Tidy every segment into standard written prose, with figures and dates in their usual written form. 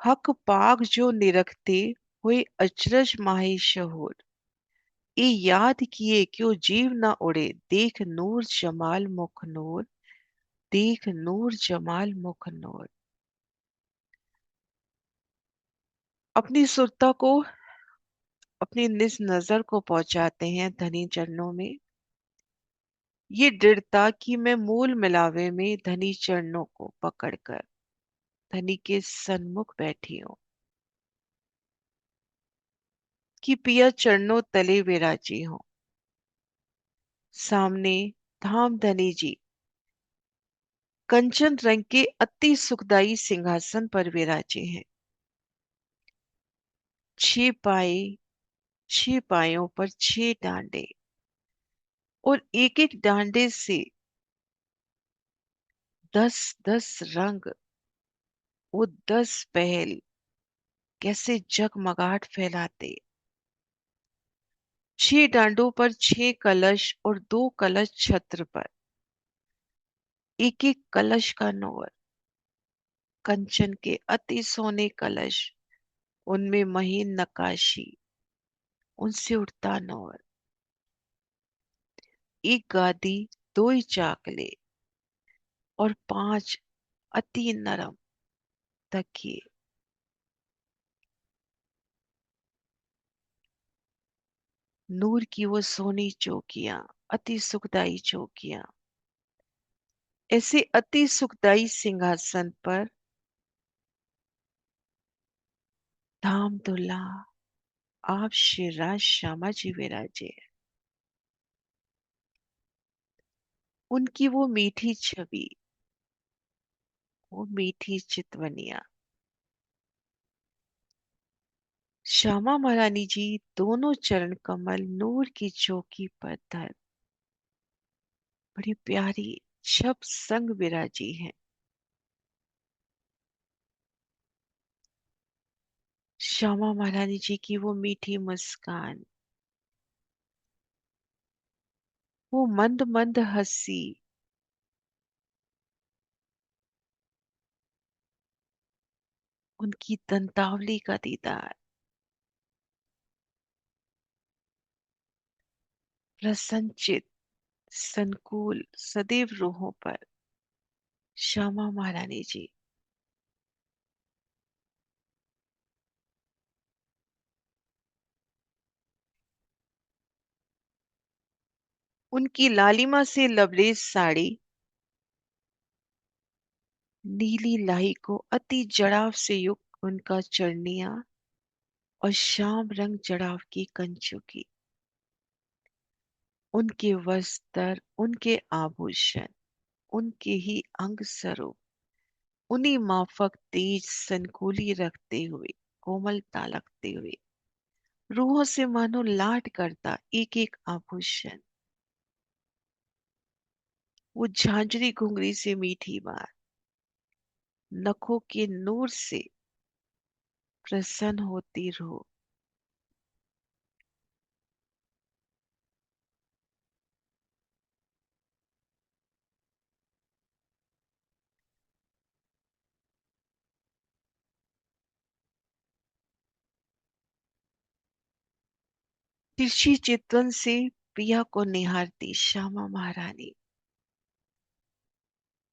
हक पाक जो निरखते हुए अचरज माही शहूर ए याद किए क्यों जीव न उड़े देख नूर जमाल मुख नूर देख नूर जमाल मुख नूर। अपनी सुरता को अपनी निज नजर को पहुंचाते हैं धनी चरणों में। ये दृढ़ता कि मैं मूल मिलावे में धनी चरणों को पकड़कर धनी के सन्मुख बैठी हूं कि पिया चरणों तले विराजी हूं। सामने धाम धनी जी कंचन रंग के अति सुखदाई सिंहासन पर विराजे हैं। छह पाए छह पायों पर छह डांडे और एक एक डांडे से 10-10 रंग, वो 10 पहल कैसे जगमगाहट फैलाते। छह डांडों पर छह कलश और दो कलश छत्र पर एक एक कलश का नौर, कंचन के अति सोने कलश, उनमें महीन नक्काशी, उनसे उठता नौर। एक गादी, दो ही चाकले और 5 अति नरम तकिए। नूर की वो सोनी चौकियां, अति सुखदाई चौकियां। ऐसे अति सुखदाई सिंहासन पर धाम दुल्ला आप श्री राज श्यामा जी विराजे। उनकी वो मीठी छवि, वो मीठी चितवनिया। श्यामा महारानी जी दोनों चरण कमल नूर की चौकी पर धर बड़ी प्यारी छप संग विराजी हैं। श्यामा महारानी जी की वो मीठी मुस्कान, वो मंद मंद हंसी, उनकी दंतावली का दीदार, प्रसन्नचित संकुल सदैव रूहों पर। श्यामा महारानी जी उनकी लालिमा से लबरेज साड़ी नीली लाही को अति जड़ाव से युक्त उनका चरनिया और श्याम रंग जड़ाव की कंचुकी, उनके वस्त्र, उनके आभूषण, उनके ही अंग स्वरूप उन्हीं माफक तेज संकुली रखते हुए, कोमलता लगते हुए, रूहों से मानो लाड करता एक एक आभूषण, वो झांझरी घुंघरी से मीठी बात, नखों के नूर से प्रसन्न होती रूह। तिरछी चितवन से पिया को निहारती श्यामा महारानी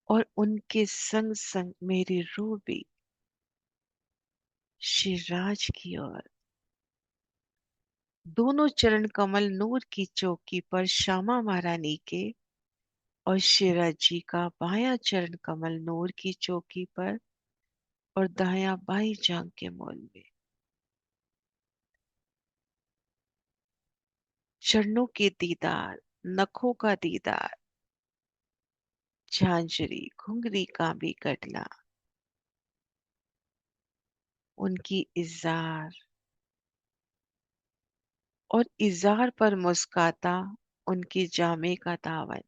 और उनके संग संग मेरी रूह भी शिवराज की ओर। दोनों चरण कमल नूर की चौकी पर श्यामा महारानी के और शिवराज जी का बायां चरण कमल नूर की चौकी पर और दायां बाई जांग के मोल में। चरणों के दीदार, नखों का दीदार, झांझरी घुंघरी का भी गडला, उनकी इजार और इजार पर मुस्काता उनके जामे का दामन,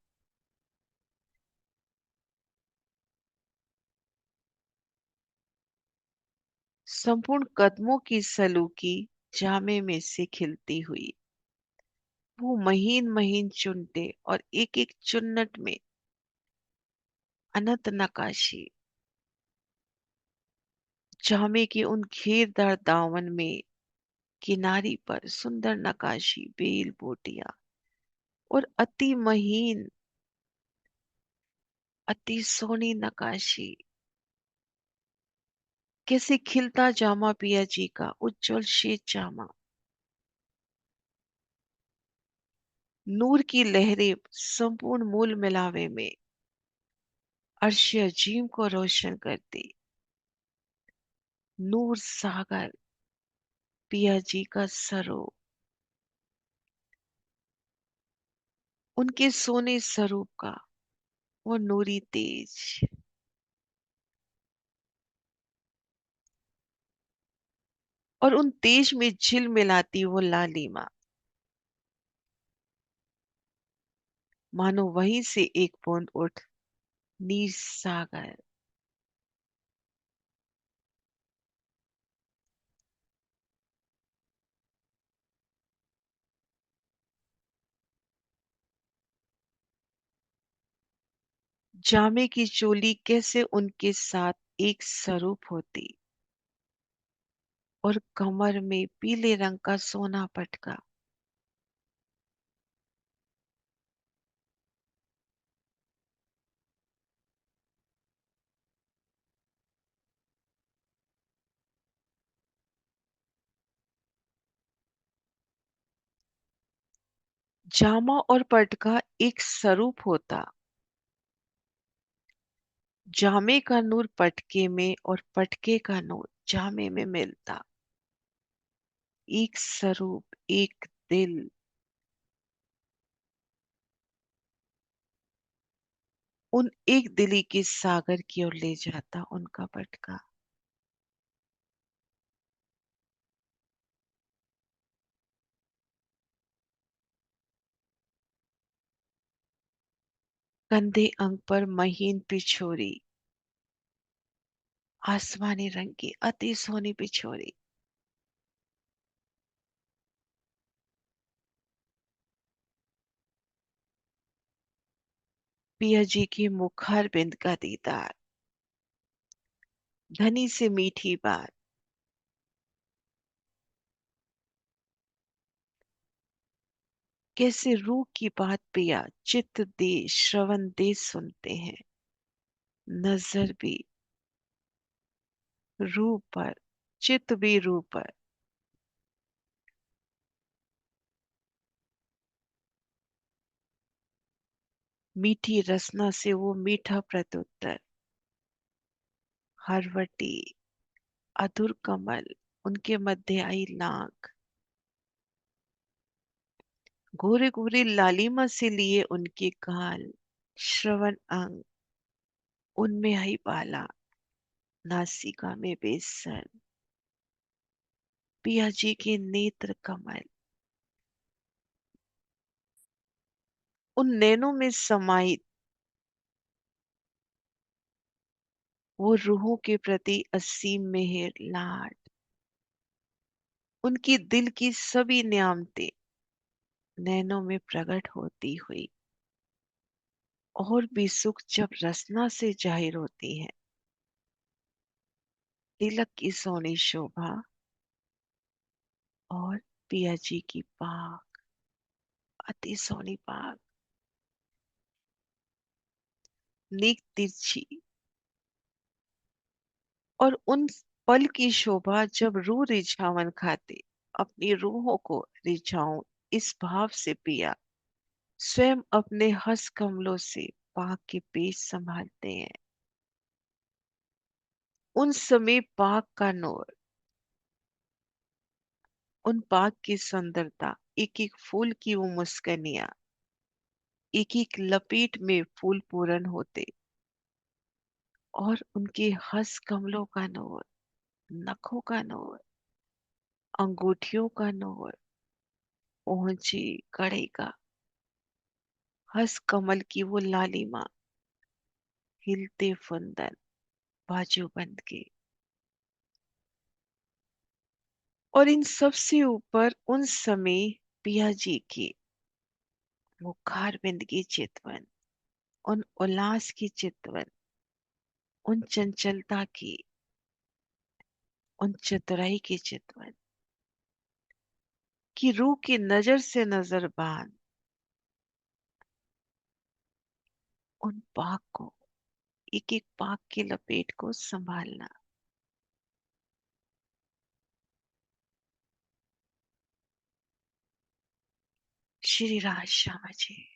संपूर्ण कदमों की सलूकी जामे में से खिलती हुई, वो महीन महीन चुनटे और एक एक चुन्नट में अनंत नकाशी, जामे के उन घेरदार दामन में किनारी पर सुंदर नकाशी, बेल बूटियां और अति महीन, अति सोनी नकाशी। कैसे खिलता जामा पिया जी का, उज्जवल श्वेत जामा। नूर की लहरें संपूर्ण मूल मिलावे में अर्श अजीम को रोशन करती। नूर सागर पिया जी का स्वरूप, उनके सोने स्वरूप का वो नूरी तेज, और उन तेज में झिलमिलाती वो लालिमा, मानो वहीं से एक बूंद उठ नीर सागर। जामे की चोली कैसे उनके साथ एक स्वरूप होती, और कमर में पीले रंग का सोना पटका। जामा और पटका एक स्वरूप होता। जामे का नूर पटके में और पटके का नूर जामे में मिलता। एक स्वरूप, एक दिल। उन एक दिली के सागर की ओर ले जाता उनका पटका। कंधे अंग पर महीन पिछोरी, आसमानी रंग की अति सोनी पिछोरी। पिया जी की मुखार बिंद का दीदार, धनी से मीठी बात। कैसे रूह की बात पिया चित्त दे श्रवण दे सुनते हैं। नजर भी रूह पर, चित्त भी रूह पर। मीठी रसना से वो मीठा प्रत्युत्तर। हरवटी, अधुर कमल, उनके मध्य आई नाक। घोरे घोरे लालिमा से लिए उनके गाल। श्रवण अंग, उनमें आई बाला, नासिका में बेसन। पिया जी के नेत्र कमल, उन नैनों में समाई वो रूहों के प्रति असीम मेहर लाड। उनकी दिल की सभी नियामतें नैनों में प्रकट होती हुई, और भी सुख जब रसना से जाहिर होती है। तिलक की सोनी शोभा और पिया जी की पाक, अति सोनी पाक। नेक तिरछी, और उन पल की शोभा जब रूह रिझावन खाते। अपनी रूहों को रिझाऊं इस भाव से पिया स्वयं अपने हस्त कमलों से पाक के पेश संभालते हैं। उन समय पाक का नूर, उन पाक की सुंदरता, एक एक फूल की वो मुस्कनिया, एक एक लपेट में फूल पूरन होते। और उनके हस्त कमलों का नूर, नखों का नूर, अंगूठियों का नूर, पहुंची कड़े का, हस्त कमल की वो लालिमा, हिलते फुंदन बाजूबंद के। और इन सब से ऊपर उन समय पिया जी की मुखारबिंद की चितवन, उन उल्लास की चितवन, उन चंचलता की, उन चतुराई की चितवन कि रूह की नजर से नजर बांध उन पाक को, एक एक पाक की लपेट को संभालना। श्री राज श्यामा जी।